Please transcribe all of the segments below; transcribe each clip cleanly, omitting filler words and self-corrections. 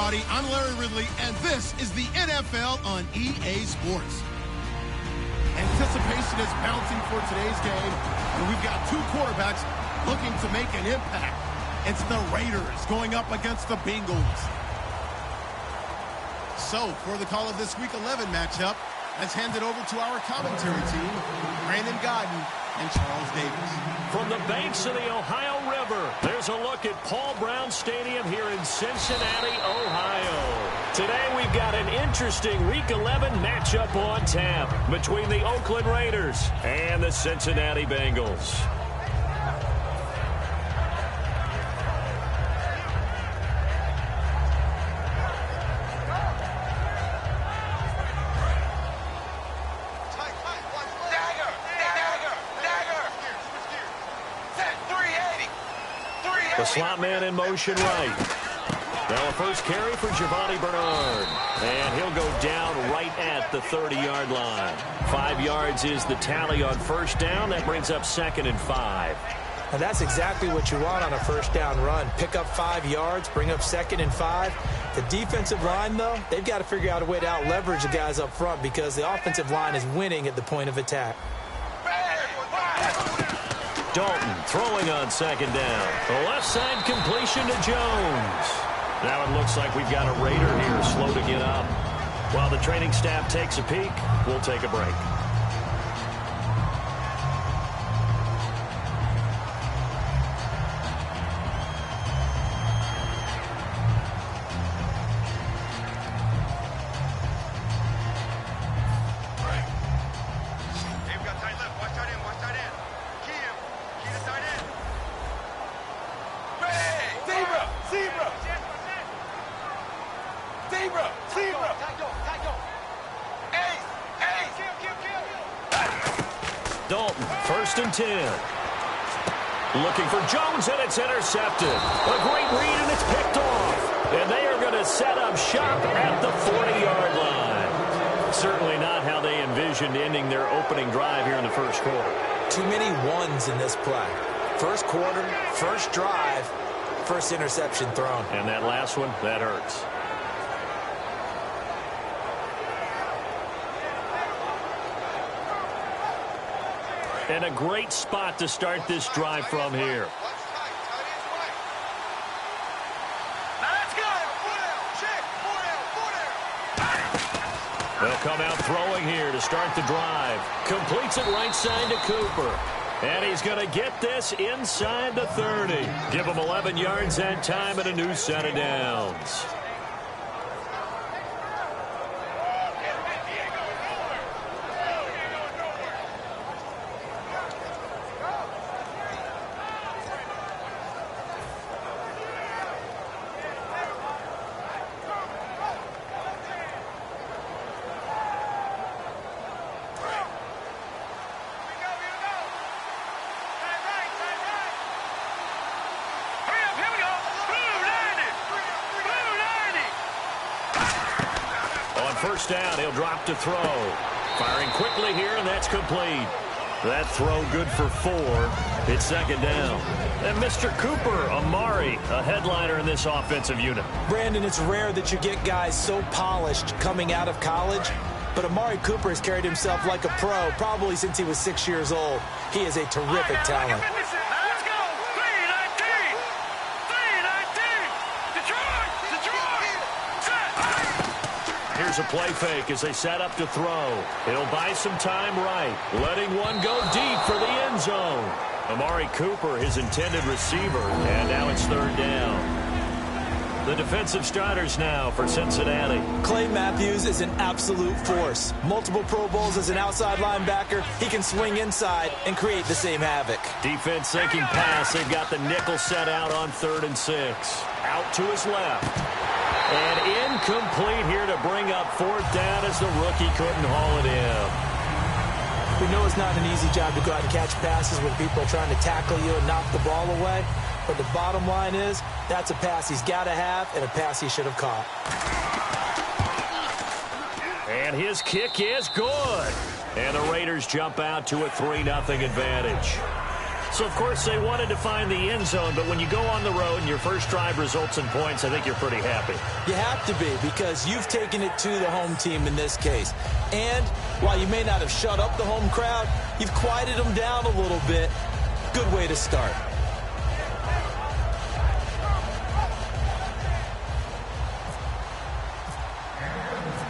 everybody. I'm Larry Ridley, and this is the NFL on EA Sports. Anticipation is bouncing for today's game, and we've got two quarterbacks looking to make an impact. It's the Raiders going up against the Bengals. So, for the call of this Week 11 matchup, let's hand it over to our commentary team, Brandon Godden and Charles Davis. From the banks of the Ohio River, there's a look at Paul Brown Stadium here in Cincinnati, Ohio. Today we've got an interesting Week 11 matchup on tap between the Oakland Raiders and the Cincinnati Bengals. The slot man in motion right. Now a first carry for Giovanni Bernard. And he'll go down right at the 30-yard line. 5 yards is the tally on first down. That brings up 2nd and 5. Now that's exactly what you want on a first down run. Pick up 5 yards, bring up 2nd and 5. The defensive line, though, they've got to figure out a way to out-leverage the guys up front because the offensive line is winning at the point of attack. Dalton throwing on 2nd down. The left side completion to Jones. Now it looks like we've got a Raider here slow to get up. While the training staff takes a peek, we'll take a break. Dalton, 1st and 10. Looking for Jones, and it's intercepted. A great read, and it's picked off. And they are going to set up shop at the 40-yard line. Certainly not how they envisioned ending their opening drive here in the first quarter. Too many ones in this play. First quarter, first drive, first interception thrown. And that last one, that hurts. And a great spot to start this drive from here. They'll come out throwing here to start the drive. Completes it right side to Cooper. And he's going to get this inside the 30. Give him 11 yards that time and a new set of downs. First down, he'll drop to throw. Firing quickly here, and that's complete. That throw good for 4. It's 2nd down. And Mr. Cooper, Amari, a headliner in this offensive unit. Brandon, it's rare that you get guys so polished coming out of college, but Amari Cooper has carried himself like a pro probably since he was 6 years old. He is a terrific talent. Here's a play fake as they set up to throw. He'll buy some time right, letting one go deep for the end zone. Amari Cooper, his intended receiver, and now it's 3rd down. The defensive starters now for Cincinnati. Clay Matthews is an absolute force. Multiple Pro Bowls as an outside linebacker. He can swing inside and create the same havoc. Defense thinking pass. They've got the nickel set out on 3rd and 6. Out to his left. And incomplete here to bring up 4th down as the rookie couldn't haul it in. We know it's not an easy job to go out and catch passes when people are trying to tackle you and knock the ball away. But the bottom line is, that's a pass he's got to have and a pass he should have caught. And his kick is good. And the Raiders jump out to a 3-0 advantage. So, of course, they wanted to find the end zone, but when you go on the road and your first drive results in points, I think you're pretty happy. You have to be, because you've taken it to the home team in this case. And while you may not have shut up the home crowd, you've quieted them down a little bit. Good way to start.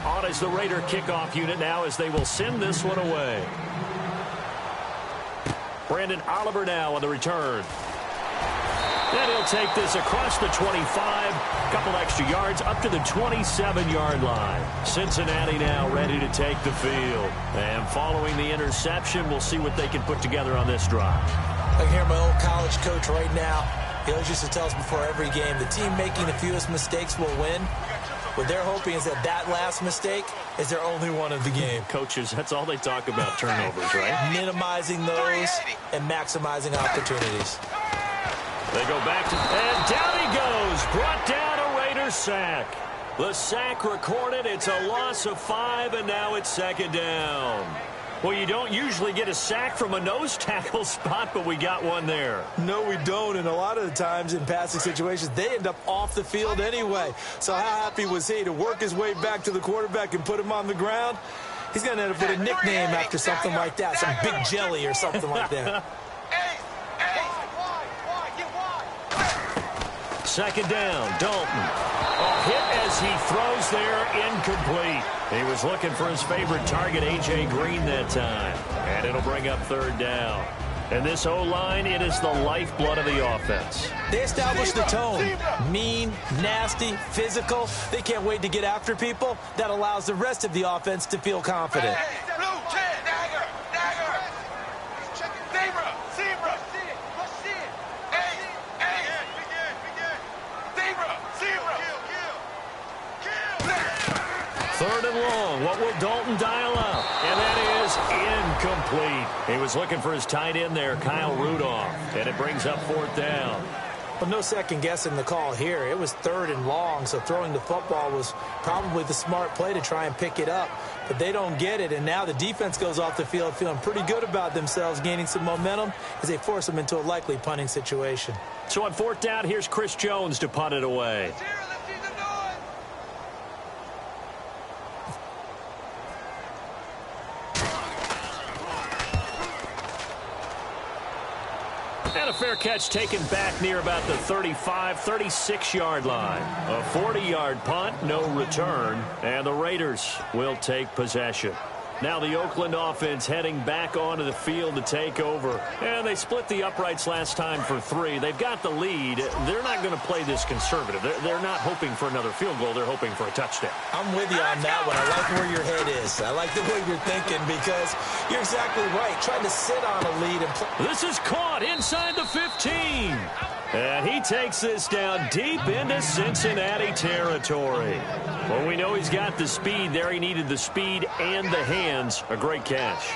On is the Raider kickoff unit now as they will send this one away. Brandon Oliver now on the return. And he'll take this across the 25, couple extra yards up to the 27-yard line. Cincinnati now ready to take the field. And following the interception, we'll see what they can put together on this drive. I can hear my old college coach right now. He always used to tell us before every game, the team making the fewest mistakes will win. What they're hoping is that last mistake is their only one of the game. Coaches, that's all they talk about, turnovers, right? Minimizing those and maximizing opportunities. They go back to, and down he goes. Brought down a Raider sack. The sack recorded. It's a loss of 5, and now it's second down. Well, you don't usually get a sack from a nose tackle spot, but we got one there. No, we don't, and a lot of the times in passing situations, they end up off the field anyway. So how happy was he to work his way back to the quarterback and put him on the ground? He's going to end up with a nickname after something like that, some Big Jelly or something like that. Second down, Dalton. A hit as he throws there, incomplete. He was looking for his favorite target, A.J. Green, that time. And it'll bring up third down. And this O-line, it is the lifeblood of the offense. They established the tone. Mean, nasty, physical. They can't wait to get after people. That allows the rest of the offense to feel confident. Third and long. What will Dalton dial up? And that is incomplete. He was looking for his tight end there, Kyle Rudolph. And it brings up fourth down. Well, no second guessing the call here. It was third and long, so throwing the football was probably the smart play to try and pick it up. But they don't get it, and now the defense goes off the field feeling pretty good about themselves, gaining some momentum as they force them into a likely punting situation. So on fourth down, here's Chris Jones to punt it away. And a fair catch taken back near about the 35, 36-yard line. A 40-yard punt, no return, and the Raiders will take possession. Now the Oakland offense heading back onto the field to take over. And they split the uprights last time for 3. They've got the lead. They're not going to play this conservative. They're not hoping for another field goal. They're hoping for a touchdown. I'm with you on that one. I like where your head is. I like the way you're thinking because you're exactly right. Trying to sit on a lead and play. This is caught inside the 15. And he takes this down deep into Cincinnati territory. Well, we know he's got the speed there. He needed the speed and the hands. A great catch.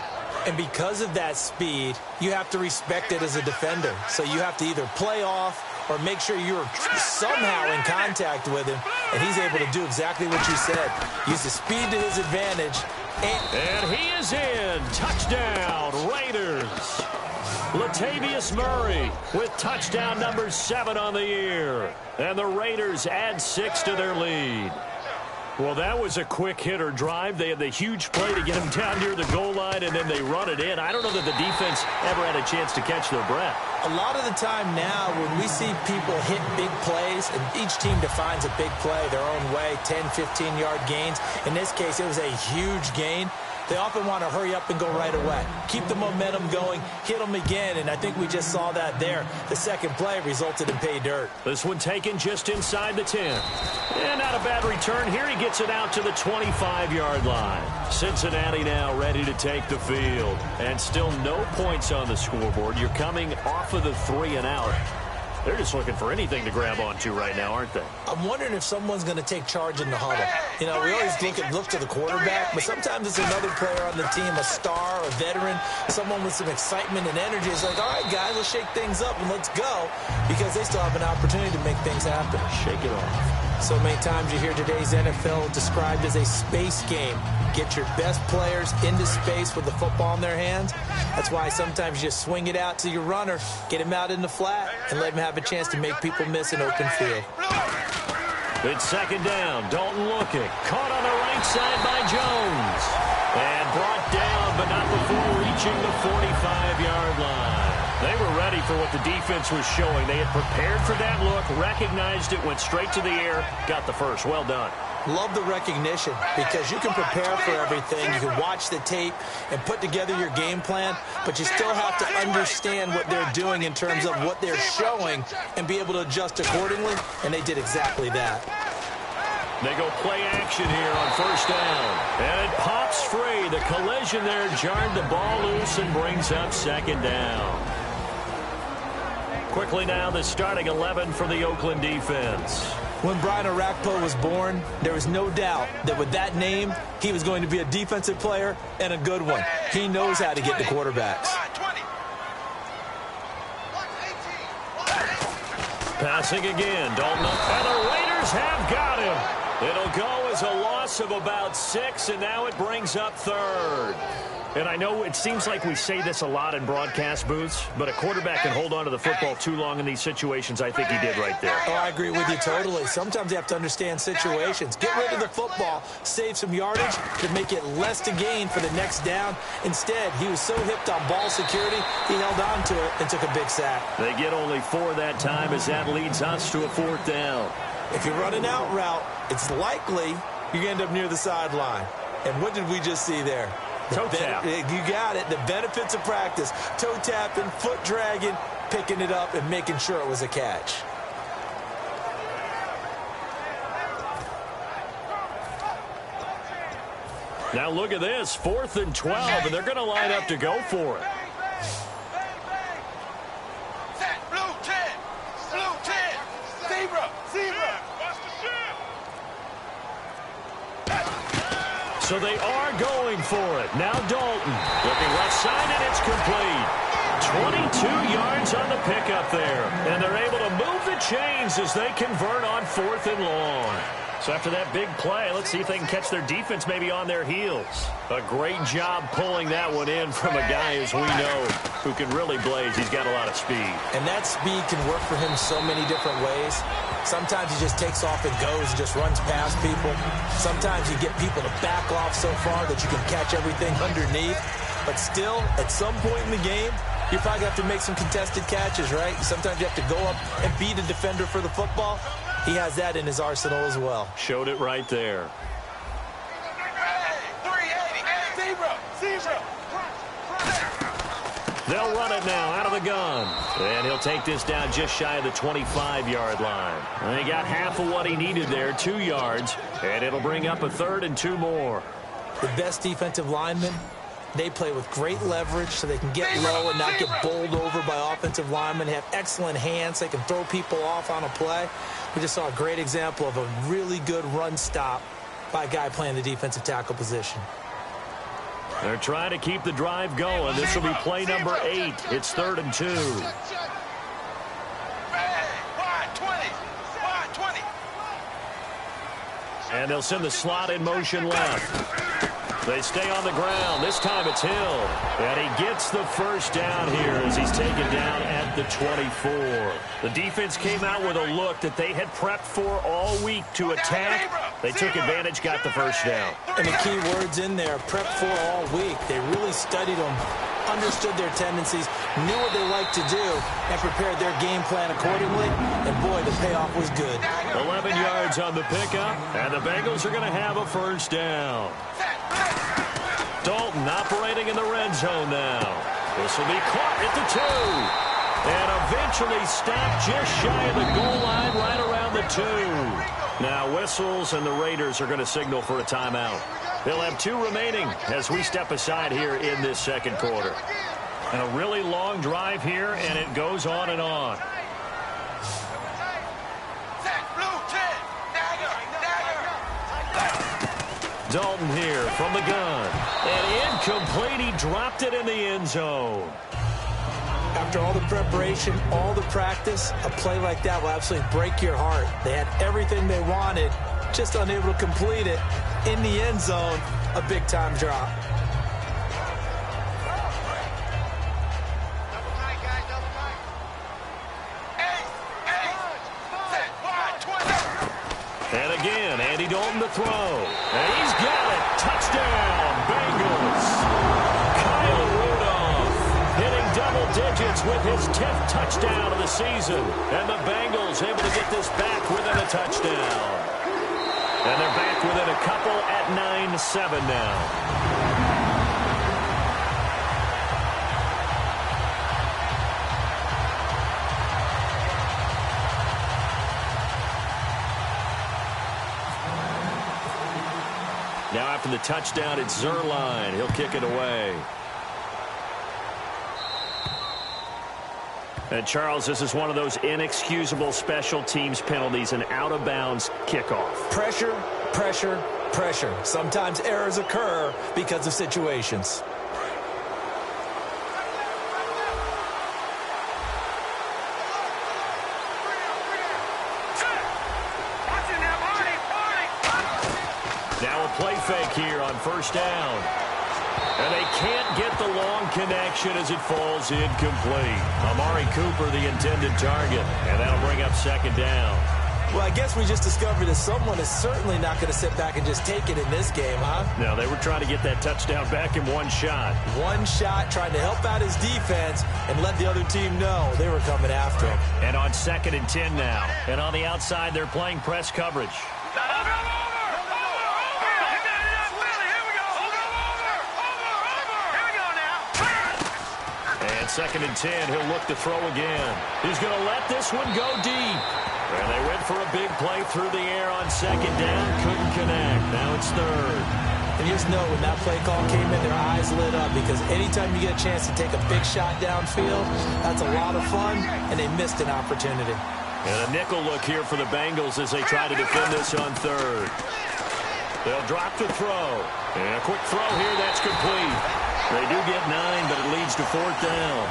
And because of that speed, you have to respect it as a defender. So you have to either play off or make sure you're somehow in contact with him. And he's able to do exactly what you said. Use the speed to his advantage. And he is in. Touchdown, Raiders. Latavius Murray with touchdown number 7 on the year. And the Raiders add 6 to their lead. Well, that was a quick hitter drive. They had the huge play to get him down near the goal line, and then they run it in. I don't know that the defense ever had a chance to catch their breath. A lot of the time now when we see people hit big plays, and each team defines a big play their own way, 10, 15-yard gains. In this case, it was a huge gain. They often want to hurry up and go right away. Keep the momentum going, hit them again, and I think we just saw that there. The second play resulted in pay dirt. This one taken just inside the 10. And not a bad return here. He gets it out to the 25-yard line. Cincinnati now ready to take the field. And still no points on the scoreboard. You're coming off of the 3 and out. They're just looking for anything to grab onto right now, aren't they? I'm wondering if someone's going to take charge in the huddle. You know, we always look to the quarterback, but sometimes it's another player on the team, a star, a veteran, someone with some excitement and energy. It's like, all right, guys, let's shake things up and let's go, because they still have an opportunity to make things happen. Shake it off. So many times you hear today's NFL described as a space game. Get your best players into space with the football in their hands. That's why sometimes you just swing it out to your runner, get him out in the flat, and let him have a chance to make people miss an open field. It's second down. Dalton looking. Caught on the right side by Jones. And brought down, but not before reaching the 45-yard line. They were ready for what the defense was showing. They had prepared for that look, recognized it, went straight to the air, got the first. Well done. Love the recognition because you can prepare for everything. You can watch the tape and put together your game plan, but you still have to understand what they're doing in terms of what they're showing and be able to adjust accordingly, and they did exactly that. They go play action here on first down. And it pops free. The collision there jarred the ball loose and brings up second down. Quickly now, the starting 11 for the Oakland defense. When Brian Orakpo was born, there was no doubt that with that name, he was going to be a defensive player and a good one. He knows how to get the quarterbacks. Passing again. Dalton up, and the Raiders have got him. It'll go as a loss of about 6, and now it brings up third. And I know it seems like we say this a lot in broadcast booths, but a quarterback can hold on to the football too long in these situations. I think he did right there. Oh, I agree with you totally. Sometimes you have to understand situations. Get rid of the football, save some yardage to make it less to gain for the next down. Instead, he was so hipped on ball security, he held on to it and took a big sack. They get only 4 that time as that leads us to a 4th down. If you run an out route, it's likely you're going to end up near the sideline. And what did we just see there? Toe tap. You got it. The benefits of practice. Toe tapping, foot dragging, picking it up, and making sure it was a catch. Now look at this. 4th and 12, and they're going to line up to go for it. So they are going for it. Now Dalton looking left side, and it's complete. 22 yards on the pickup there. And they're able to move the chains as they convert on 4th and long. So after that big play, let's see if they can catch their defense maybe on their heels. A great job pulling that one in from a guy, as we know, who can really blaze. He's got a lot of speed. And that speed can work for him so many different ways. Sometimes he just takes off and goes and just runs past people. Sometimes you get people to back off so far that you can catch everything underneath. But still, at some point in the game, you probably have to make some contested catches, right? Sometimes you have to go up and beat a defender for the football. He has that in his arsenal as well. Showed it right there. They'll run it now out of the gun. And he'll take this down just shy of the 25-yard line. And he got half of what he needed there, 2 yards. And it'll bring up a 3rd and 2 more. The best defensive linemen, they play with great leverage so they can get low and not get bowled over by offensive linemen. They have excellent hands. They can throw people off on a play. We just saw a great example of a really good run stop by a guy playing the defensive tackle position. They're trying to keep the drive going. This will be play number 8. It's 3rd and 2. And they'll send the slot in motion left. They stay on the ground. This time it's Hill. And he gets the first down here as he's taken down at the 24. The defense came out with a look that they had prepped for all week to attack. They took advantage, got the first down. And the key words in there, prepped for all week. They really studied them, understood their tendencies, knew what they like to do, and prepared their game plan accordingly. And boy, the payoff was good. 11 yards on the pickup, and the Bengals are going to have a first down. Dalton operating in the red zone now. This will be caught at the 2. And eventually stopped just shy of the goal line right around the 2. Now whistles, and the Raiders are going to signal for a timeout. They'll have 2 remaining as we step aside here in this second quarter. And a really long drive here, and it goes on and on. Dalton here from the gun. And incomplete. He dropped it in the end zone. After all the preparation, all the practice, a play like that will absolutely break your heart. They had everything they wanted, just unable to complete it. In the end zone, a big-time drop. And again, Andy Dalton to throw. And he's got it. Touchdown, Bengals. Kyle Rudolph hitting double digits with his 10th touchdown of the season. And the Bengals able to get this back within a touchdown. And they're back within a couple at 9-7 now. Now after the touchdown, it's Zerline. He'll kick it away. And Charles, this is one of those inexcusable special teams penalties, an out-of-bounds kickoff. Pressure, pressure, pressure. Sometimes errors occur because of situations. Now a play fake here on first down. And they can't get the long connection as it falls incomplete. Amari Cooper, the intended target. And that'll bring up second down. Well, I guess we just discovered that someone is certainly not going to sit back and just take it in this game, huh? No, they were trying to get that touchdown back in one shot. One shot, trying to help out his defense and let the other team know they were coming after him. And on 2nd and 10 now. And on the outside, they're playing press coverage. And 2nd and 10, he'll look to throw again. He's going to let this one go deep. And they went for a big play through the air on 2nd down. Couldn't connect. Now it's 3rd. And just know when that play call came in, their eyes lit up because anytime you get a chance to take a big shot downfield, that's a lot of fun, and they missed an opportunity. And a nickel look here for the Bengals as they try to defend this on 3rd. They'll drop to throw. And a quick throw here, that's complete. They do get 9, but it leads to 4th down.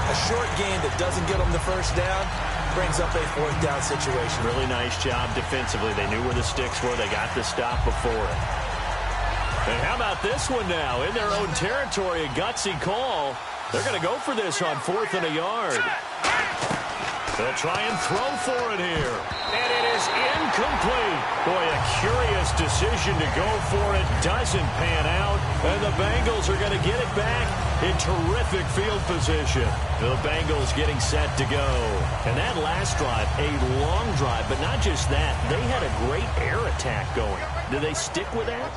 A short game that doesn't get them the first down brings up a 4th down situation. Really nice job defensively. They knew where the sticks were. They got the stop before it. And how about this one now? In their own territory, a gutsy call. They're going to go for this on 4th and a yard. They'll try and throw for it here. And it is incomplete. Boy, a curious decision to go for it. Doesn't pan out. And the Bengals are going to get it back in terrific field position. The Bengals getting set to go. And that last drive, a long drive. But not just that. They had a great air attack going. Do they stick with that?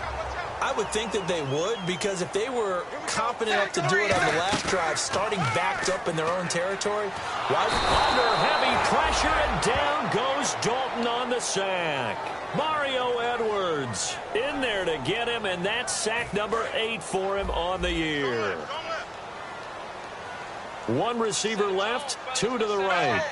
I would think that they would, because if they were competent enough to do it on the last drive, starting backed up in their own territory, why? Under heavy pressure, and down goes Dalton on the sack. Mario Edwards in there to get him, and that's sack number 8 for him on the year. 1 receiver left, 2 to the right.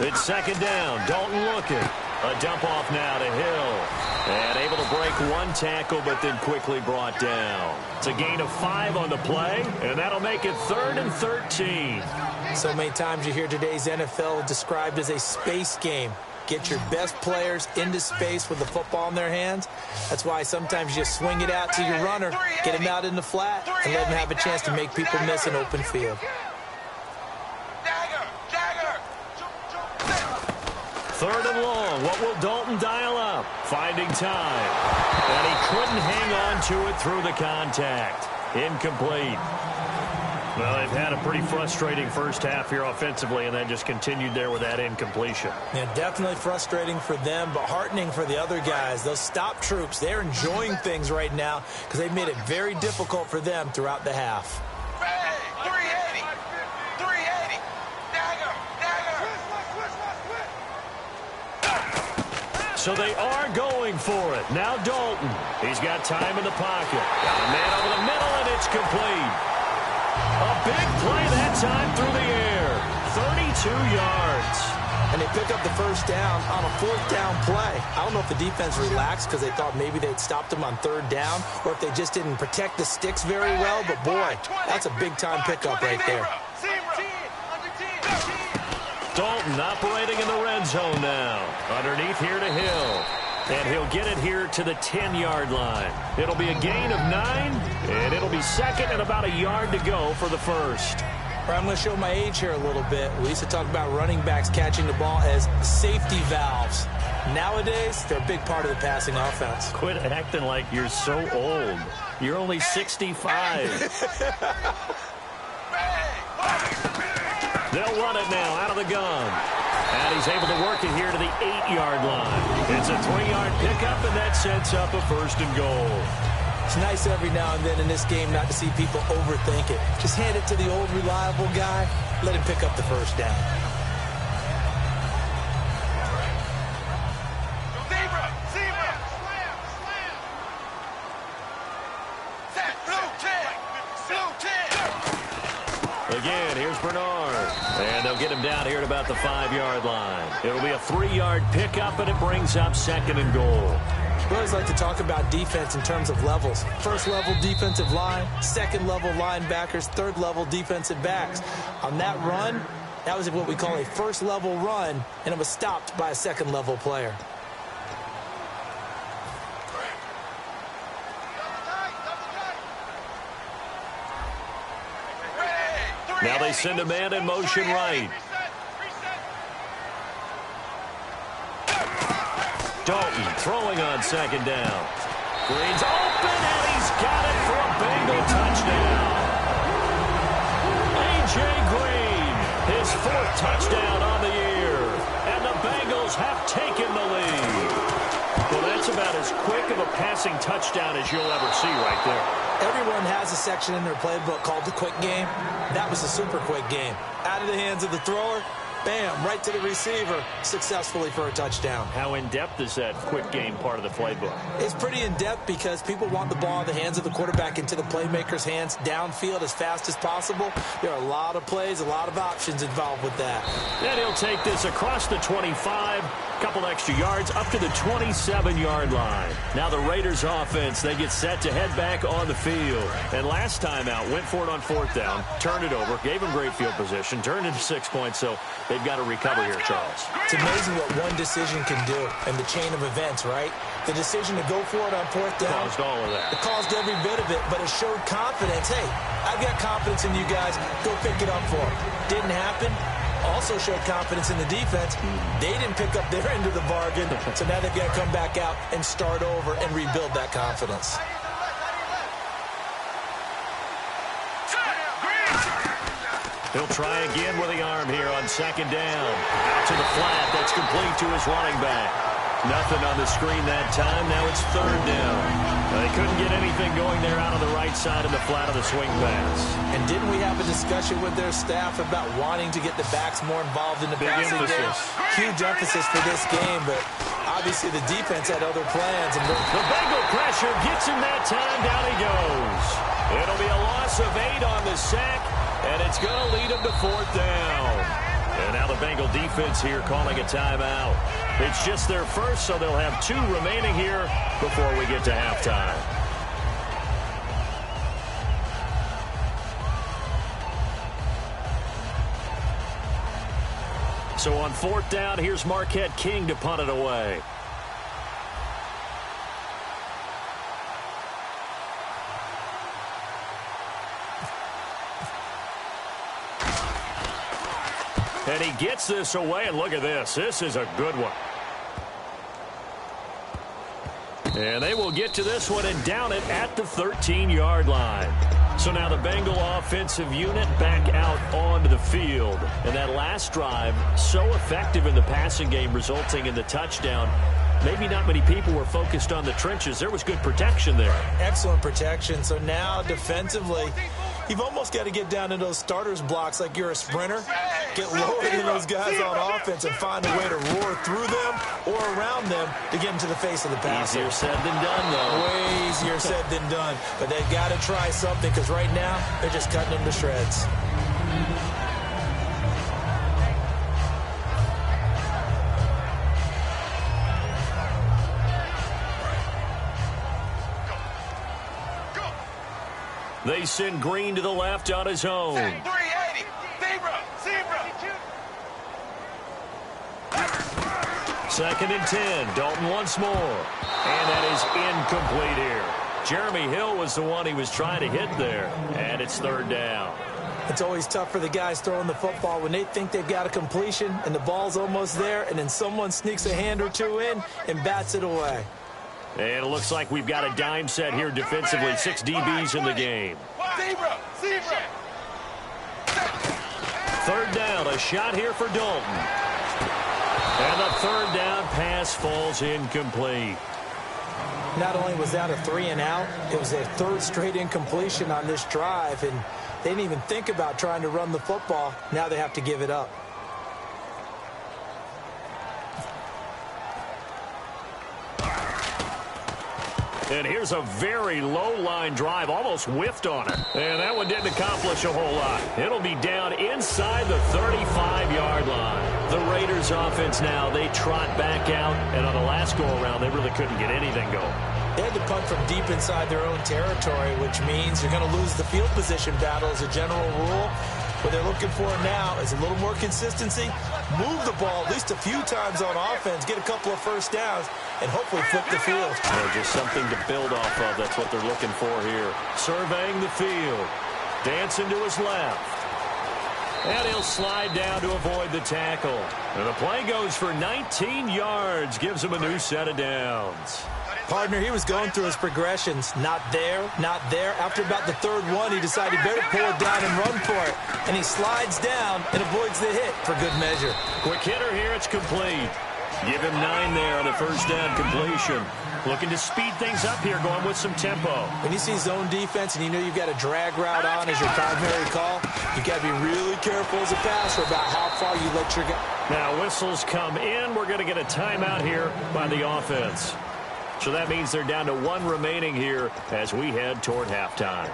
It's 2nd down. Dalton looking. A dump off now to Hill. And able to break 1 tackle, but then quickly brought down. It's a gain of 5 on the play, and that'll make it 3rd and 13. So many times you hear today's NFL described as a space game. Get your best players into space with the football in their hands. That's why sometimes you just swing it out to your runner, get him out in the flat, and let him have a chance to make people miss an open field. 3rd and long. What will Dalton dial up? Finding time. And he couldn't hang on to it through the contact. Incomplete. Well, they've had a pretty frustrating first half here offensively, and then just continued there with that incompletion. Yeah, definitely frustrating for them, but heartening for the other guys. Those stop troops, they're enjoying things right now because they've made it very difficult for them throughout the half. So they are going for it. Now Dalton. He's got time in the pocket. Got a man over the middle, and it's complete. A big play that time through the air. 32 yards. and they pick up the first down on a fourth down play. I don't know if the defense relaxed because they thought maybe they'd stopped them on third down or if they just didn't protect the sticks very well, but boy, that's a big-time pickup right there. Dalton operating in the red zone now. Underneath here to Hill. And he'll get it here to the 10-yard line. It'll be a gain of 9, and it'll be second and about a yard to go for the first. I'm going to show my age here a little bit. We used to talk about running backs catching the ball as safety valves. Nowadays, they're a big part of the passing offense. Quit acting like you're so old. You're only 65. They'll run it now out of the gun. And he's able to work it here to the 8-yard line. It's a 3-yard pickup, and that sets up a first and goal. It's nice every now and then in this game not to see people overthink it. Just hand it to the old reliable guy. Let him pick up the first down. Again, here's Bernard. And they'll get him down here at about the 5-yard line. It'll be a 3-yard pickup, and it brings up second and goal. We always like to talk about defense in terms of levels. First level defensive line, second level linebackers, third level defensive backs. On that run, that was what we call a first level run, and it was stopped by a second level player. Now they send a man in motion right. Dalton throwing on second down. Green's open, and he's got it for a Bengal touchdown. A.J. Green, his 4th touchdown on the year. And the Bengals have taken the lead. Well, that's about as quick of a passing touchdown as you'll ever see right there. Everyone has a section in their playbook called the quick game. That was a super quick game. Out of the hands of the thrower, bam, right to the receiver, successfully for a touchdown. How in-depth is that quick game part of the playbook? It's pretty in-depth because people want the ball in the hands of the quarterback into the playmaker's hands downfield as fast as possible. There are a lot of plays, a lot of options involved with that. And he'll take this across the 25, couple extra yards up to the 27-yard line. Now the Raiders offense, they get set to head back on the field. And last time out, went for it on 4th down, turned it over, gave them great field position, turned into 6 points, so they've got to recover here, Charles. It's amazing what one decision can do in the chain of events, right? The decision to go for it on 4th down. Caused all of that. It caused every bit of it, but it showed confidence. Hey, I've got confidence in you guys. Go pick it up for them. Didn't happen. Also showed confidence in the defense. They didn't pick up their end of the bargain, so now they've got to come back out and start over and rebuild that confidence. He'll try again with the arm here on second down. Out to the flat. That's complete to his running back. Nothing on the screen that time. Now it's 3rd down. They couldn't get anything going there out on the right side of the flat of the swing pass. And didn't we have a discussion with their staff about wanting to get the backs more involved in the passing game? Huge emphasis for this game, but obviously the defense had other plans. And the Bengal pressure gets him that time. Down he goes. It'll be a loss of 8 on the sack, and it's going to lead him to 4th down. And now the Bengal defense here calling a timeout. It's just their first, so they'll have 2 remaining here before we get to halftime. So on 4th down, here's Marquette King to punt it away. And he gets this away, and look at this. This is a good one. And they will get to this one and down it at the 13-yard line. So now the Bengal offensive unit back out onto the field. And that last drive, so effective in the passing game, resulting in the touchdown. Maybe not many people were focused on the trenches. There was good protection there. Excellent protection. So now defensively, you've almost got to get down to those starters blocks like you're a sprinter. Get lower than those guys on offense and find a way to roar through them or around them to get them to the face of the passer. Easier said than done, though. Way easier said than done. But they've got to try something because right now they're just cutting them to shreds. They send Green to the left on his own. 380. Zebra. 2nd and 10. Dalton once more. And that is incomplete here. Jeremy Hill was the one he was trying to hit there. And it's 3rd down. It's always tough for the guys throwing the football when they think they've got a completion and the ball's almost there, and then someone sneaks a hand or two in and bats it away. And it looks like we've got a dime set here defensively. 6 DBs in the game. Zebra. 3rd down, a shot here for Dalton. And the 3rd down pass falls incomplete. Not only was that a 3-and-out, it was their 3rd straight incompletion on this drive, and they didn't even think about trying to run the football. Now they have to give it up. And here's a very low-line drive, almost whiffed on it. And that one didn't accomplish a whole lot. It'll be down inside the 35-yard line. The Raiders offense now, they trot back out. And on the last go-around, they really couldn't get anything going. They had to punt from deep inside their own territory, which means you're going to lose the field position battle as a general rule. What they're looking for now is a little more consistency, move the ball at least a few times on offense, get a couple of first downs, and hopefully flip the field. Just something to build off of. That's what they're looking for here. Surveying the field. Dancing to his left. And he'll slide down to avoid the tackle. And the play goes for 19 yards. Gives him a new set of downs. Partner, he was going through his progressions. Not there, not there. After about the 3rd one, he decided he better pull it down and run for it. And he slides down and avoids the hit for good measure. Quick hitter here, it's complete. Give him 9 there on the 1st down completion. Looking to speed things up here, going with some tempo. When you see zone defense and you know you've got a drag route on as your primary call, you've got to be really careful as a passer about how far you let your guy. Now whistles come in. We're going to get a timeout here by the offense. So that means they're down to 1 remaining here as we head toward halftime.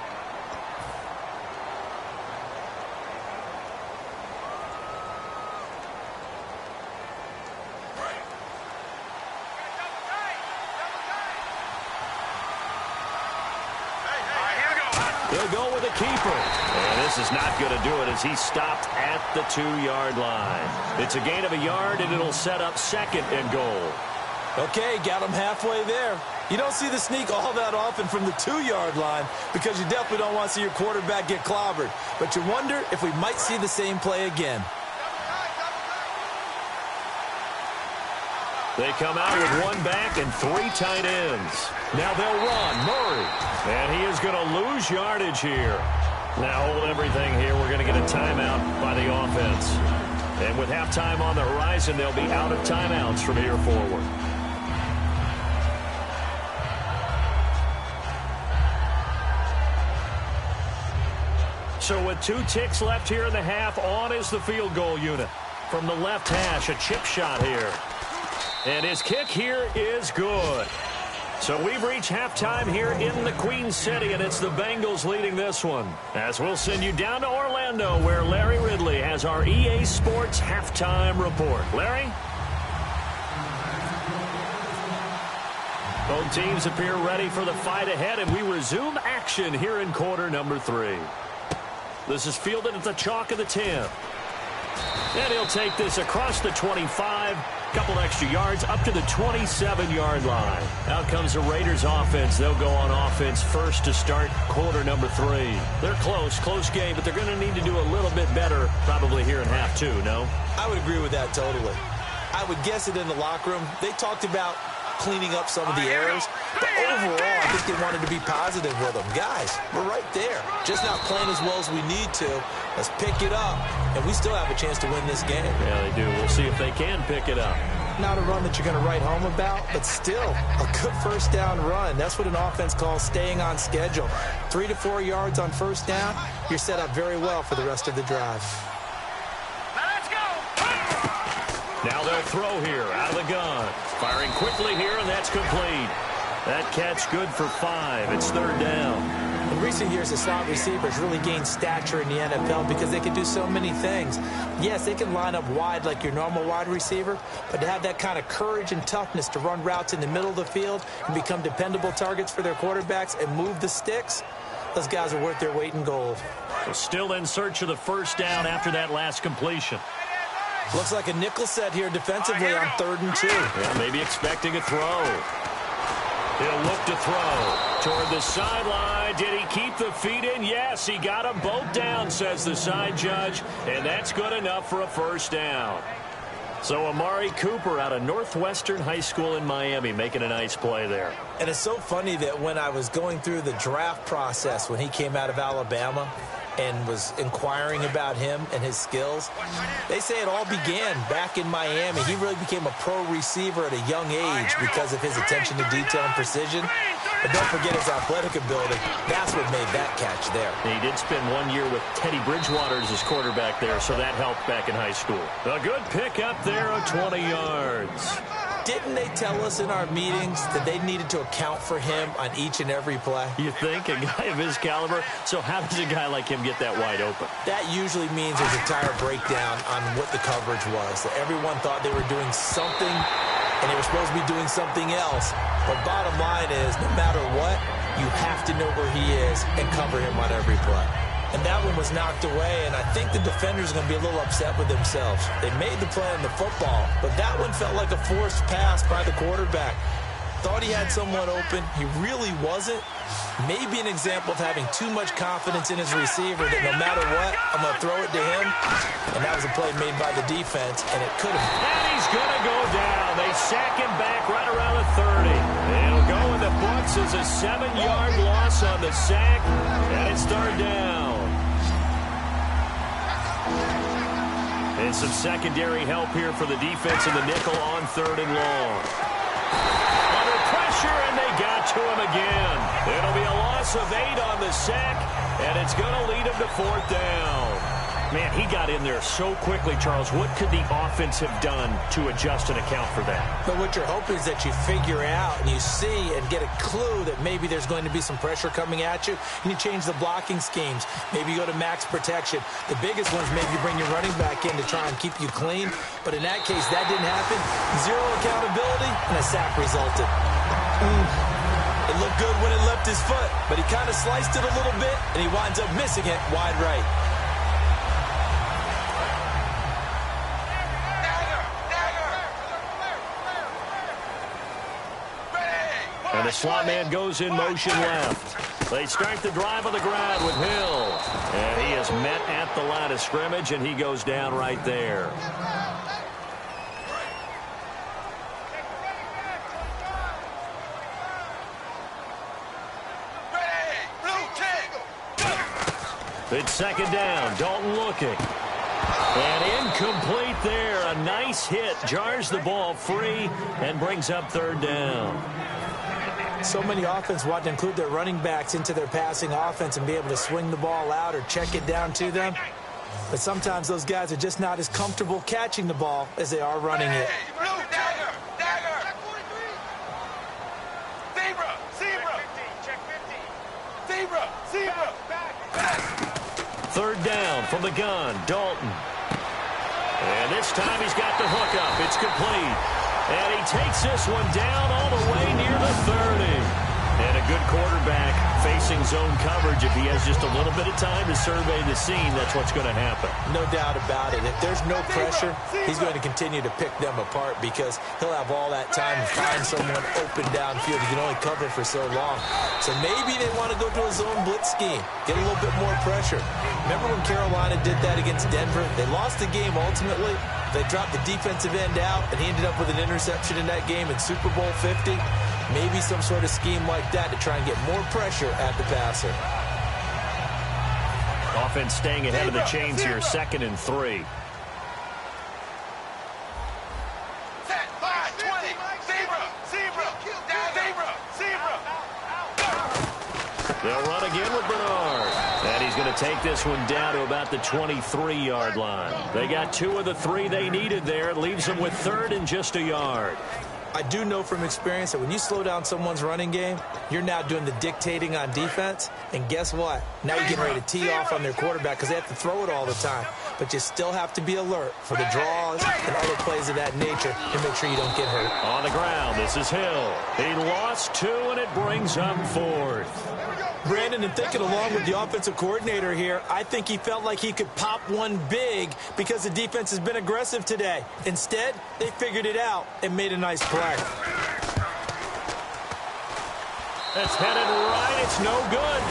They'll go with a keeper. And this is not going to do it as he stopped at the 2-yard line. It's a gain of a yard, and it'll set up 2nd and goal. Okay, got him halfway there. You don't see the sneak all that often from the 2-yard line because you definitely don't want to see your quarterback get clobbered. But you wonder if we might see the same play again. They come out with 1 back and 3 tight ends. Now they'll run. Murray. And he is going to lose yardage here. Now hold everything here. We're going to get a timeout by the offense. And with halftime on the horizon, they'll be out of timeouts from here forward. So with 2 ticks left here in the half, on is the field goal unit. From the left hash, a chip shot here. And his kick here is good. So we've reached halftime here in the Queen City, and it's the Bengals leading this one. As we'll send you down to Orlando, where Larry Ridley has our EA Sports halftime report. Larry? Both teams appear ready for the fight ahead, and we resume action here in quarter number 3. This is fielded at the chalk of the 10. And he'll take this across the 25, couple extra yards up to the 27-yard line. Out comes the Raiders offense. They'll go on offense first to start quarter number 3. They're close game, but they're going to need to do a little bit better probably here in half 2, no? I would agree with that totally. I would guess it in the locker room. They talked about cleaning up some of the errors, but overall, I think they wanted to be positive with them. Guys, we're right there. Just not playing as well as we need to. Let's pick it up, and we still have a chance to win this game. Yeah, they do. We'll see if they can pick it up. Not a run that you're going to write home about, but still a good first down run. That's what an offense calls staying on schedule. 3 to 4 yards on first down, you're set up very well for the rest of the drive. Now they'll throw here out of the gun. Firing quickly here, and that's complete. That catch good for 5. It's 3rd down. In recent years, the slot receivers really gained stature in the NFL because they can do so many things. Yes, they can line up wide like your normal wide receiver, but to have that kind of courage and toughness to run routes in the middle of the field and become dependable targets for their quarterbacks and move the sticks, Those guys are worth their weight in gold. So still in search of the first down after that last completion. Looks like a nickel set here defensively on 3rd and 2. Yeah, maybe expecting a throw. He'll look to throw toward the sideline. Did he keep the feet in? Yes, he got them both down, says the side judge, and that's good enough for a first down. So Amari Cooper out of Northwestern High School in Miami making a nice play there. And it's so funny that when I was going through the draft process when he came out of Alabama and was inquiring about him and his skills, they say it all began back in Miami. He really became a pro receiver at a young age because of his attention to detail and precision. But don't forget his athletic ability. That's what made that catch there. He did spend 1 year with Teddy Bridgewater as his quarterback there, so that helped back in high school. A good pick up there of 20 yards. Didn't they tell us in our meetings that they needed to account for him on each and every play? You think? A guy of his caliber? So how does a guy like him get that wide open? That usually means there's a tire breakdown on what the coverage was. That everyone thought they were doing something, and they were supposed to be doing something else. But bottom line is, no matter what, you have to know where he is and cover him on every play. And that one was knocked away, and I think the defenders are going to be a little upset with themselves. They made the play on the football, but that one felt like a forced pass by the quarterback. Thought he had someone open. He really wasn't. Maybe an example of having too much confidence in his receiver that no matter what, I'm going to throw it to him. And that was a play made by the defense, and it could have. And he's going to go down. They sack him back right around the 30. It'll go in the books as a 7-yard loss on the sack, and it's 3rd down. And some secondary help here for the defense in the nickel on 3rd and long. Under pressure, and they got to him again. It'll be a loss of 8 on the sack, and it's going to lead him to 4th down. Man, he got in there so quickly, Charles. What could the offense have done to adjust and account for that? But what you're hoping is that you figure out and you see and get a clue that maybe there's going to be some pressure coming at you, and you change the blocking schemes. Maybe you go to max protection. The biggest one is maybe you bring your running back in to try and keep you clean. But in that case, that didn't happen. 0 accountability, and a sack resulted. It looked good when it left his foot, but he kind of sliced it a little bit, and he winds up missing it wide right. And the slot man goes in motion left. They start the drive on the ground with Hill. And he is met at the line of scrimmage, and he goes down right there. It's 2nd down. Dalton looking. And incomplete there. A nice hit. Jars the ball free and brings up 3rd down. So many offenses want to include their running backs into their passing offense and be able to swing the ball out or check it down to them. But sometimes those guys are just not as comfortable catching the ball as they are running it. Third down from the gun, Dalton. And this time he's got the hook up. It's complete. And he takes this one down all the way near the 30. And a good quarterback facing zone coverage. If he has just a little bit of time to survey the scene, that's what's going to happen. No doubt about it. If there's no pressure, he's going to continue to pick them apart because he'll have all that time to find someone open downfield. He can only cover for so long. So maybe they want to go to a zone blitz scheme, get a little bit more pressure. Remember when Carolina did that against Denver? They lost the game ultimately. They dropped the defensive end out, and he ended up with an interception in that game in Super Bowl 50. Maybe some sort of scheme like that to try and get more pressure at the passer. Offense staying ahead of the chains here, 2nd and 3. They'll run again with Bernard. And he's going to take this one down to about the 23-yard line. They got 2 of the 3 they needed there. It leaves them with 3rd and just a yard. I do know from experience that when you slow down someone's running game, you're now doing the dictating on defense. And guess what? Now you're getting ready to tee off on their quarterback because they have to throw it all the time. but you still have to be alert for the draws and other plays of that nature to make sure you don't get hurt. On the ground, this is Hill. He lost 2, and it brings him 4th. Brandon, and thinking along with the offensive coordinator here, I think he felt like he could pop one big because the defense has been aggressive today. Instead, they figured it out and made a nice play. It's headed right. It's no good.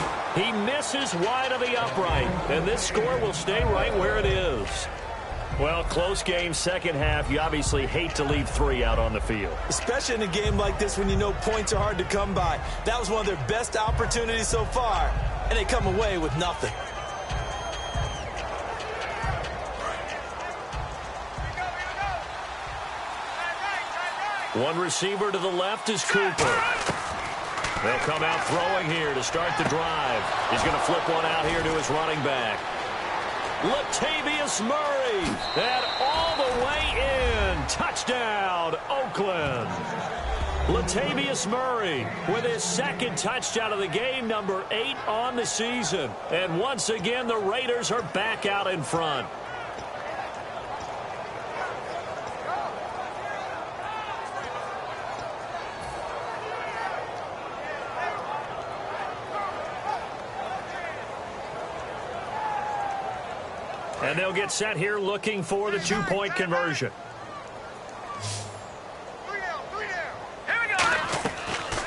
He misses wide of the upright, and this score will stay right where it is. Well, close game, second half. You obviously hate to leave 3 out on the field. Especially in a game like this when you know points are hard to come by. That was one of their best opportunities so far, and they come away with nothing. One receiver to the left is Cooper. They'll come out throwing here to start the drive. He's going to flip one out here to his running back. Latavius Murray, and all the way in. Touchdown, Oakland. Latavius Murray with his second touchdown of the game, number 8 on the season. And once again, the Raiders are back out in front. And they'll get set here looking for the 2-point conversion.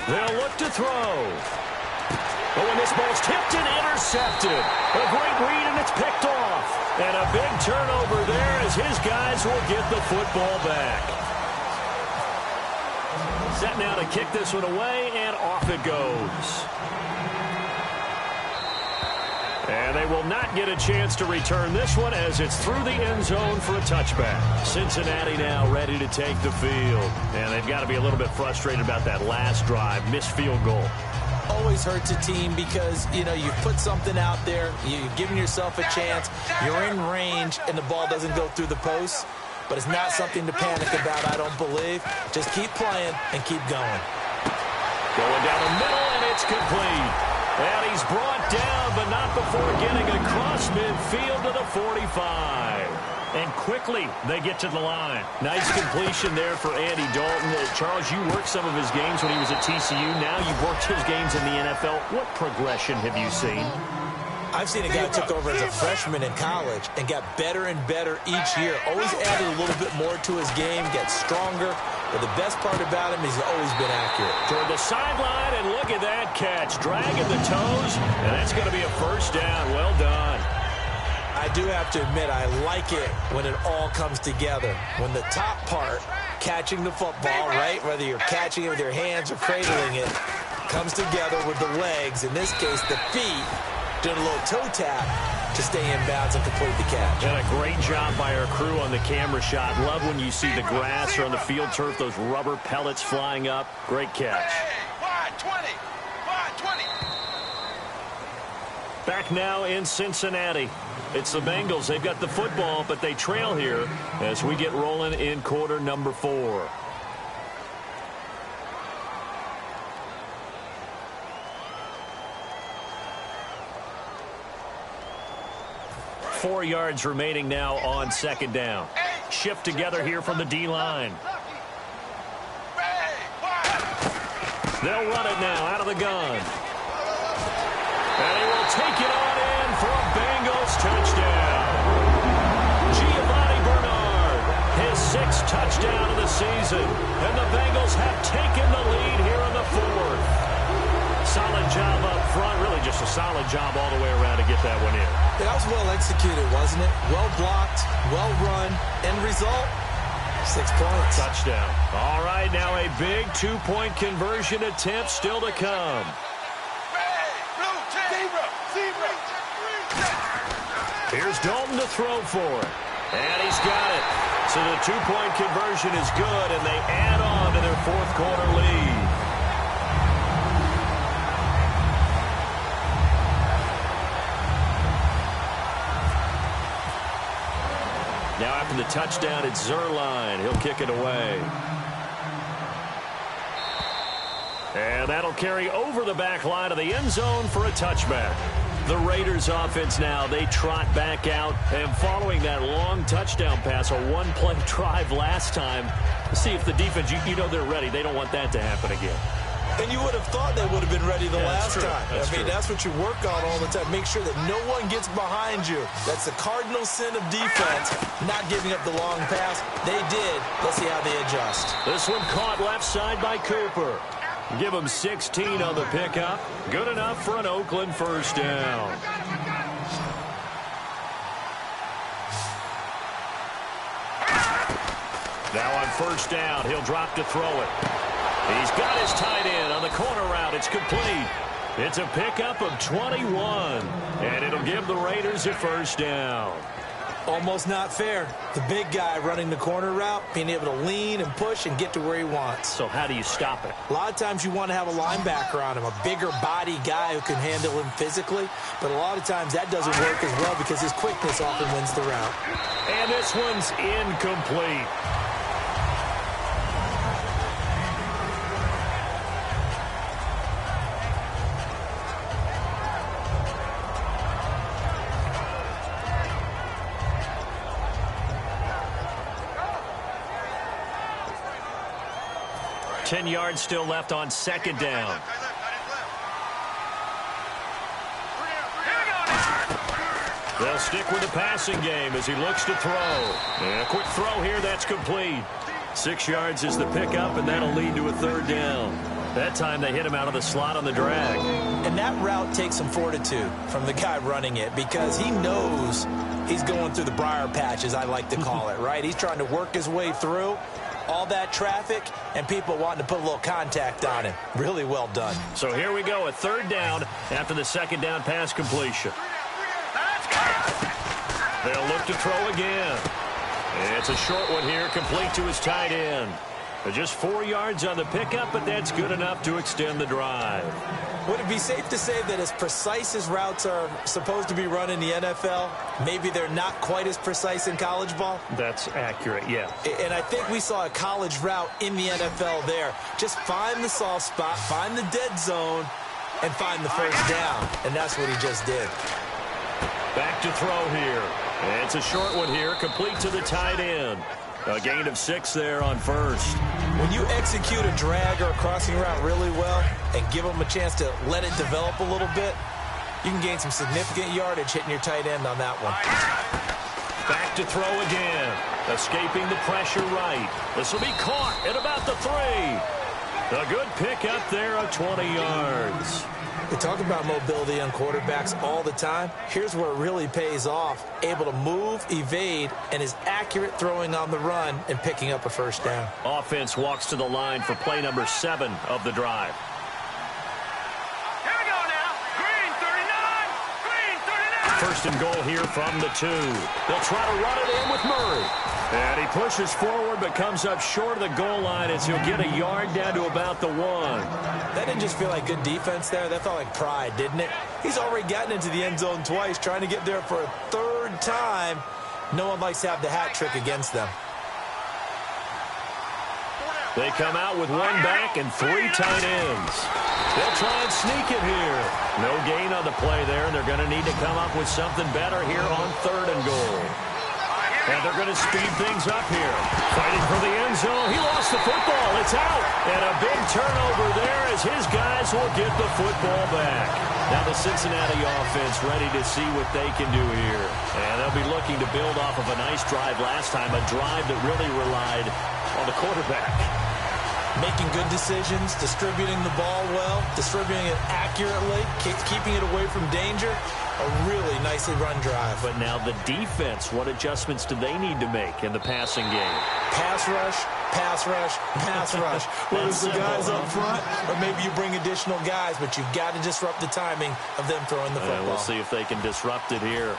They'll look to throw. But when this ball's tipped and intercepted, a great read and it's picked off. And a big turnover there as his guys will get the football back. Set now to kick this one away, and off it goes. And they will not get a chance to return this one as it's through the end zone for a touchback. Cincinnati now ready to take the field. And they've got to be a little bit frustrated about that last drive, missed field goal. Always hurts a team because, you know, you've put something out there, you've given yourself a chance, you're in range, and the ball doesn't go through the post. But it's not something to panic about, I don't believe. Just keep playing and keep going. Going down the middle, and it's complete. And he's brought down, but not before getting across midfield to the 45. And quickly, they get to the line. Nice completion there for Andy Dalton. Charles, you worked some of his games when he was at TCU. Now you've worked his games in the NFL. What progression have you seen? I've seen a guy who took over as a freshman in college and got better and better each year. Always added a little bit more to his game, gets stronger. But the best part about him is he's always been accurate. Toward the sideline, and look at that catch. Dragging the toes, and that's going to be a first down. Well done. I do have to admit, I like it when it all comes together. When the top part, catching the football, right, whether you're catching it with your hands or cradling it, comes together with the legs, in this case the feet, doing a little toe tap to stay in bounds and complete the catch. And a great job by our crew on the camera shot. Love when you see the grass or on the field turf, those rubber pellets flying up. Great catch. Wide 20. Wide 20. Back now in Cincinnati. It's the Bengals. They've got the football, but they trail here as we get rolling in quarter number 4. Four yards remaining now on second down. Shift together here from the D-line. They'll run it now out of the gun. And he will take it on in for a Bengals touchdown. Giovanni Bernard, his 6th touchdown of the season. And the Bengals have taken the lead here in the 4th. Solid job up front, really just a solid job all the way around to get that one in. That was well executed, wasn't it? Well blocked, well run, end result, 6 points. Touchdown. All right, now a big 2-point conversion attempt still to come. Here's Dalton to throw for it. And he's got it. So the 2-point conversion is good, and they add on to their 4th quarter lead. Now after the touchdown, it's Zerline. He'll kick it away. And that'll carry over the back line of the end zone for a touchback. The Raiders offense now, they trot back out. And following that long touchdown pass, a one-play drive last time, see if the defense, you know they're ready. They don't want that to happen again. And you would have thought they would have been ready the last time. That's what you work on all the time. Make sure that no one gets behind you. That's the cardinal sin of defense, not giving up the long pass. They did. Let's see how they adjust. This one caught left side by Cooper. Give him 16 on the pickup. Good enough for an Oakland first down. Now on first down, he'll drop to throw it. He's got his tight end on the corner route. It's complete. It's a pickup of 21, and it'll give the Raiders a first down. Almost not fair. The big guy running the corner route, being able to lean and push and get to where he wants. So how do you stop it? A lot of times you want to have a linebacker on him, a bigger body guy who can handle him physically. But a lot of times that doesn't work as well because his quickness often wins the route. And this one's incomplete. Ten yards still left on second down. They'll stick with the passing game as he looks to throw. And a quick throw here, that's complete. 6 yards is the pickup, and that'll lead to a third down. That time they hit him out of the slot on the drag. And that route takes some fortitude from the guy running it because he knows he's going through the briar patch, as I like to call it, right? He's trying to work his way through all that traffic and people wanting to put a little contact on him. Really well done. So here we go, a third down after the second down pass completion. They'll look to throw again. It's a short one here, complete to his tight end. Just 4 yards on the pickup, but that's good enough to extend the drive. Would it be safe to say that as precise as routes are supposed to be run in the NFL, maybe they're not quite as precise in college ball? That's accurate, yeah. And I think we saw a college route in the NFL there. Just find the soft spot, find the dead zone, and find the first down. And that's what he just did. Back to throw here. It's a short one here, complete to the tight end. A gain of 6 there on first. When you execute a drag or a crossing route really well and give them a chance to let it develop a little bit, you can gain some significant yardage hitting your tight end on that one. Back to throw again. Escaping the pressure right. This will be caught at about the 3. A good pickup there of 20 yards. We talk about mobility on quarterbacks all the time. Here's where it really pays off. Able to move, evade, and is accurate throwing on the run and picking up a first down. Offense walks to the line for play number 7 of the drive. Here we go now. Green 39. Green 39. First and goal here from the 2. They'll try to run it in with Murray. And he pushes forward but comes up short of the goal line as he'll get a yard down to about the 1. That didn't just feel like good defense there. That felt like pride, didn't it? He's already gotten into the end zone twice, trying to get there for a third time. No one likes to have the hat trick against them. They come out with 1 back and 3 tight ends. They'll try and sneak it here. No gain on the play there, and they're going to need to come up with something better here on 3rd and goal. And they're going to speed things up here. Fighting for the end zone. He lost the football. It's out. And a big turnover there as his guys will get the football back. Now the Cincinnati offense ready to see what they can do here. And they'll be looking to build off of a nice drive last time, a drive that really relied on the quarterback. Making good decisions, distributing the ball well, distributing it accurately, keeping it away from danger. A really nicely run drive. But now the defense, what adjustments do they need to make in the passing game? Pass rush, pass rush, pass rush. Whether it's the guys up front or maybe you bring additional guys, but you've got to disrupt the timing of them throwing the football. We'll see if they can disrupt it here.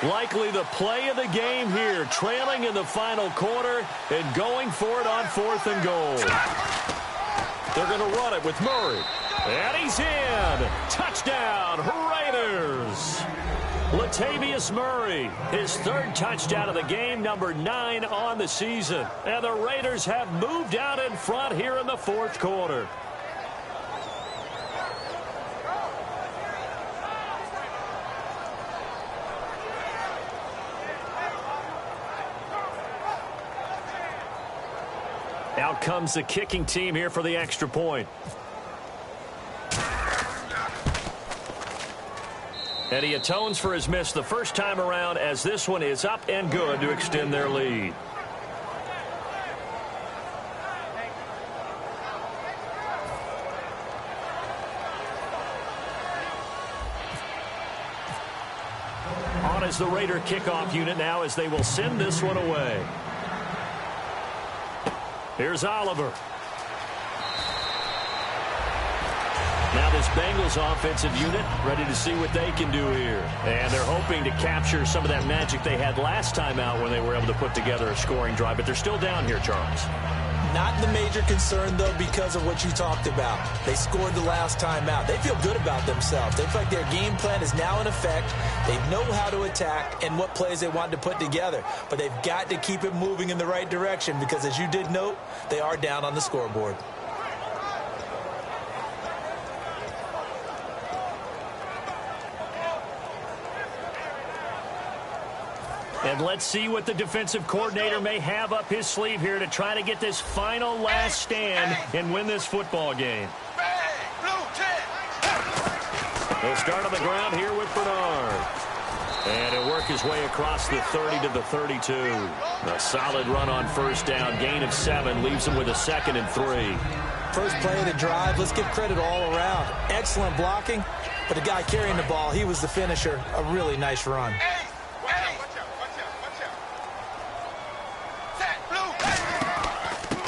Likely the play of the game here, trailing in the final quarter and going for it on 4th and goal. They're going to run it with Murray. And he's in. Touchdown, Raiders. Latavius Murray, his third touchdown of the game, number 9 on the season. And the Raiders have moved out in front here in the fourth quarter. Out comes the kicking team here for the extra point. And he atones for his miss the first time around, as this one is up and good to extend their lead. On is the Raider kickoff unit now, as they will send this one away. Here's Oliver. Now this Bengals offensive unit ready to see what they can do here. And they're hoping to capture some of that magic they had last time out when they were able to put together a scoring drive. But they're still down here, Charles. Not the major concern, though, because of what you talked about. They scored the last time out. They feel good about themselves. They feel like their game plan is now in effect. They know how to attack and what plays they want to put together. But they've got to keep it moving in the right direction because, as you did note, they are down on the scoreboard. And let's see what the defensive coordinator may have up his sleeve here to try to get this final last stand and win this football game. They'll start on the ground here with Bernard. And he'll work his way across the 30 to the 32. A solid run on first down. Gain of 7 leaves him with a 2nd and 3. First play of the drive, let's give credit all around. Excellent blocking, but the guy carrying the ball, he was the finisher. A really nice run.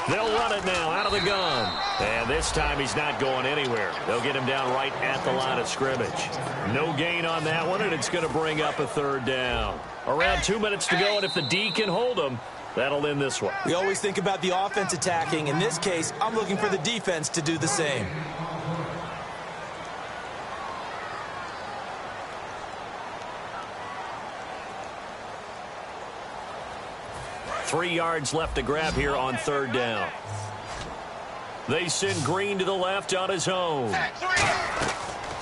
They'll run it now out of the gun. And this time he's not going anywhere. They'll get him down right at the line of scrimmage. No gain on that one, and it's going to bring up a 3rd down. Around 2 minutes to go, and if the D can hold him, that'll end this one. We always think about the offense attacking. In this case, I'm looking for the defense to do the same. Three yards left to grab here on 3rd down. They send Green to the left on his own.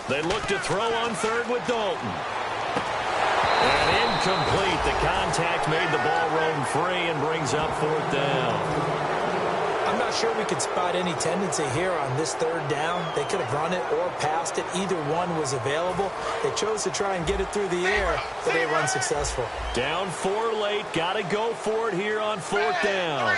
They look to throw on 3rd with Dalton. And incomplete. The contact made the ball roam free and brings up 4th down. I'm not sure we could spot any tendency here on this 3rd down. They could have run it or passed it. Either one was available. They chose to try and get it through the air, but they were unsuccessful. Down 4 late. Got to go for it here on 4th down.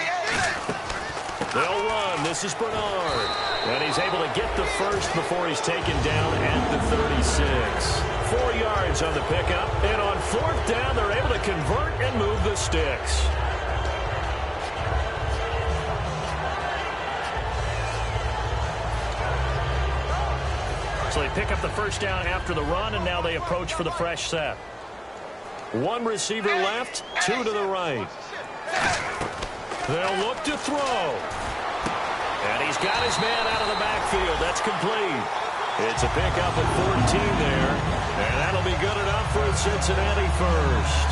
They'll run. This is Bernard. And he's able to get the first before he's taken down at the 36. 4 yards on the pickup. And on 4th down, they're able to convert and move the sticks. So they pick up the first down after the run, and now they approach for the fresh set. 1 receiver left, 2 to the right. They'll look to throw. And he's got his man out of the backfield. That's complete. It's a pickup at 14 there, and that'll be good enough for a Cincinnati first.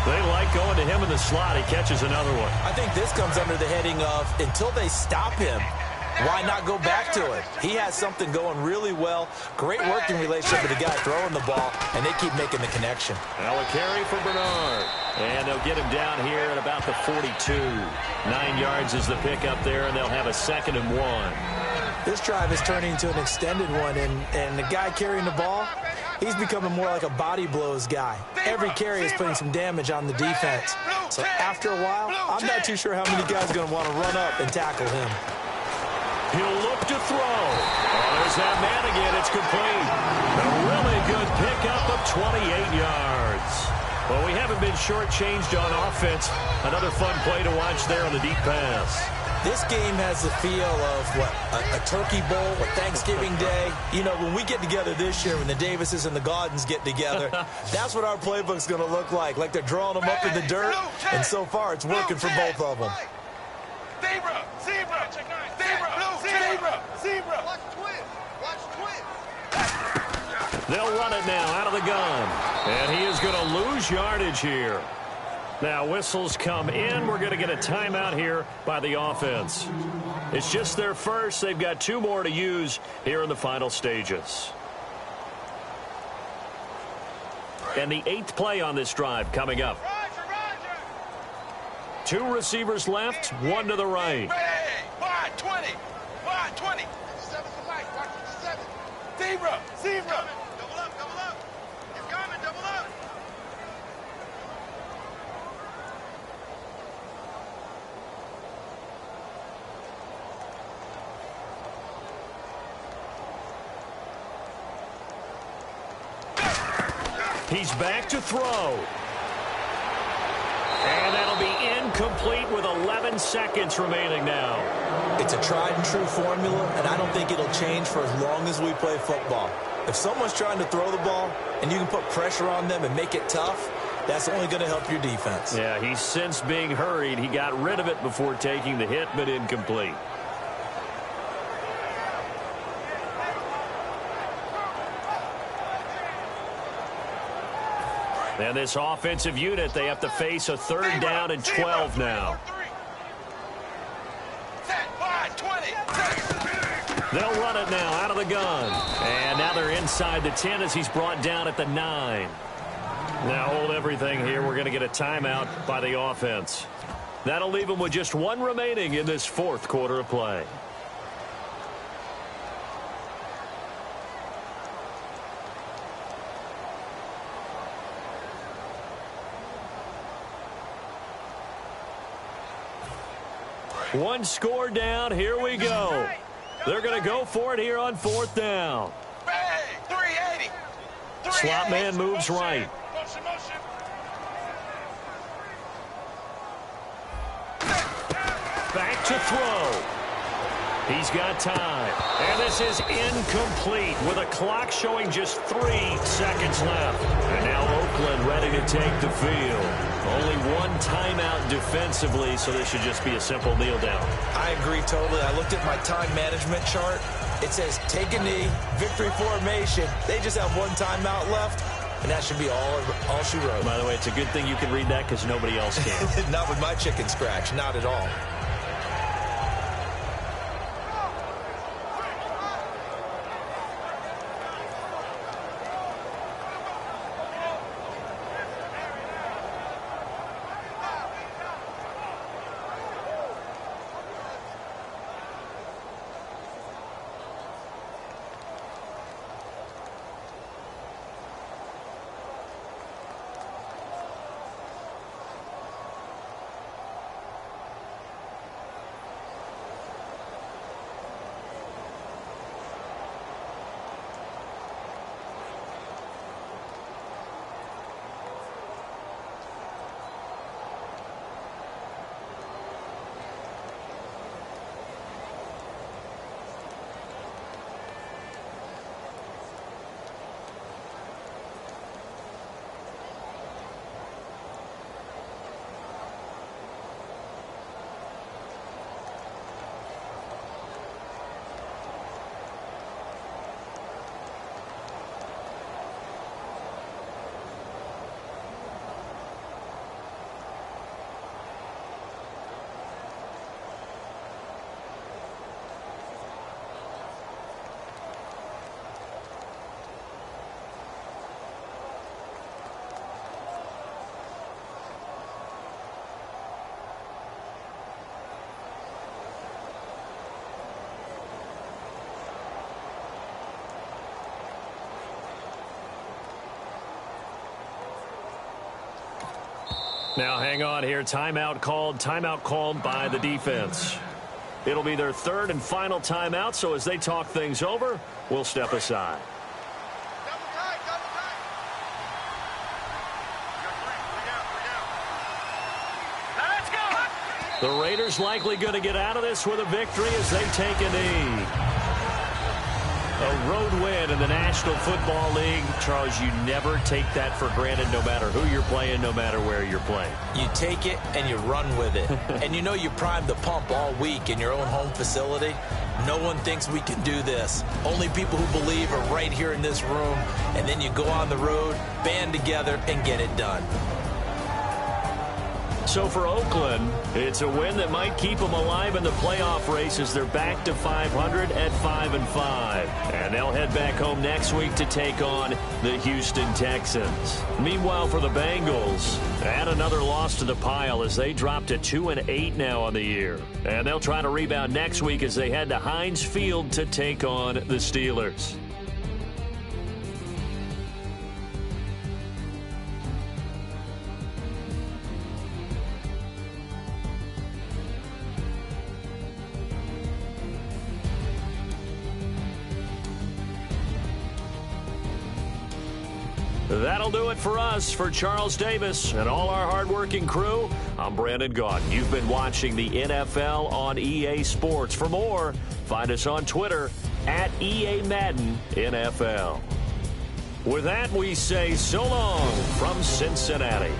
They like going to him in the slot. He catches another one. I think this comes under the heading of until they stop him, why not go back to it? He has something going really well. Great working relationship with the guy throwing the ball, and they keep making the connection. Now a carry for Bernard. And they'll get him down here at about the 42. 9 yards is the pickup there, and they'll have a 2nd and 1. This drive is turning into an extended one, and the guy carrying the ball, he's becoming more like a body blows guy. Every carry is putting some damage on the defense. So after a while, I'm not too sure how many guys are going to want to run up and tackle him. He'll look to throw. Oh, there's that man again. It's complete. A really good pickup of 28 yards. Well, we haven't been shortchanged on offense. Another fun play to watch there on the deep pass. This game has the feel of, what, a turkey bowl, a Thanksgiving Day. You know, when we get together this year, when the Davises and the Gaudens get together, that's what our playbook's going to look like they're drawing them up in the dirt, and so far it's working for both of them. Zebra! Zebra! Zebra! Zebra! Zebra! Watch twin! Watch run it now out of the gun. And he is going to lose yardage here. Now, whistles come in. We're going to get a timeout here by the offense. It's just their first. They've got 2 more to use here in the final stages. And the 8th play on this drive coming up. 2 receivers left, 1 to the right. Wide 20. Wide 20. 7 to light. Watch 7. Zebra. Zebra. Double up. Double up. He's coming. Double up. He's back to throw. And that'll be incomplete with 11 seconds remaining now. It's a tried-and-true formula, and I don't think it'll change for as long as we play football. If someone's trying to throw the ball and you can put pressure on them and make it tough, that's only going to help your defense. Yeah, he's since being hurried. He got rid of it before taking the hit, but incomplete. And this offensive unit, they have to face a 3rd down and 12 now. They'll run it now out of the gun. And now they're inside the 10 as he's brought down at the 9. Now hold everything here. We're going to get a timeout by the offense. That'll leave them with just 1 remaining in this 4th quarter of play. One score down. Here we go. They're going to go for it here on 4th down. 380. Slot man moves right. Back to throw. He's got time. And this is incomplete with a clock showing just 3 seconds left. And now Oakland ready to take the field. Only 1 timeout defensively, so this should just be a simple kneel down. I agree totally. I looked at my time management chart. It says take a knee, victory formation. They just have 1 timeout left, and that should be all she wrote. By the way, it's a good thing you can read that because nobody else can. Not with my chicken scratch, not at all. Now hang on here. Timeout called by the defense. It'll be their 3rd and final timeout, so as they talk things over, we'll step aside. The Raiders likely going to get out of this with a victory as they take a knee. A road win in the National Football League. Charles, you never take that for granted no matter who you're playing, no matter where you're playing. You take it and you run with it. And you know you primed the pump all week in your own home facility. No one thinks we can do this. Only people who believe are right here in this room. And then you go on the road, band together, and get it done. So for Oakland, it's a win that might keep them alive in the playoff race as they're back to 500 at 5-5. And they'll head back home next week to take on the Houston Texans. Meanwhile, for the Bengals, add another loss to the pile as they drop to 2-8 now on the year. And they'll try to rebound next week as they head to Heinz Field to take on the Steelers. That'll do it for us. For Charles Davis and all our hardworking crew, I'm Brandon Gaughan. You've been watching the NFL on EA Sports. For more, find us on Twitter at EA Madden NFL. With that, we say so long from Cincinnati.